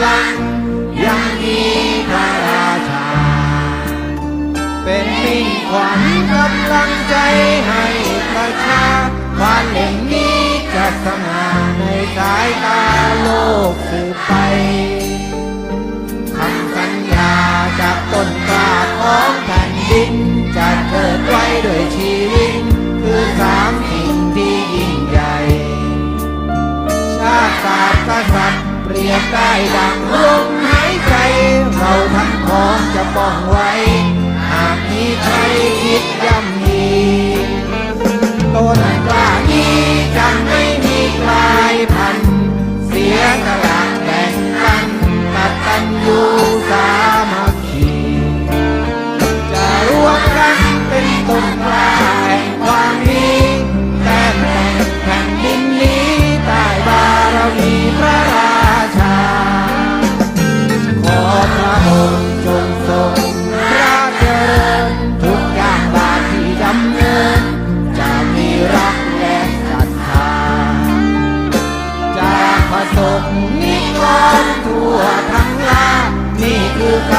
ลังก์ยังมีพระราชาเป็นมิ่งขวัญกำลังใจให้ประชาบ้านแห่งนี้จะสง่าในสายตาโลกสืบไปคำสัญญาจากต้นกล้าของแผ่นดินจะเกิดไว้ด้วยชีวิตคือสามสิ่งที่ยิ่งใหญ่ชาติศาสตร์กษัตริย์เปรียบได้ดังลมหายใจเราทั้งของจะป้องไว้หากมีใครคิดย่ำยีต้นกล้านี้จะไม่มีกลายพันธุ์เสียสละแบ่งปันตัญญูสามัคคีจะรวมกันเป็นต้นกล้าแห่งความดีแต่แผ่นดินนี้ใต้บารมีพระราชาขอพระองค์จงทรงพระเจริญทุกอย่างบาทที่ดำเนินจะมีรักและศรัทธาจากประสบนิกรทั่วทั้งลานี่คือค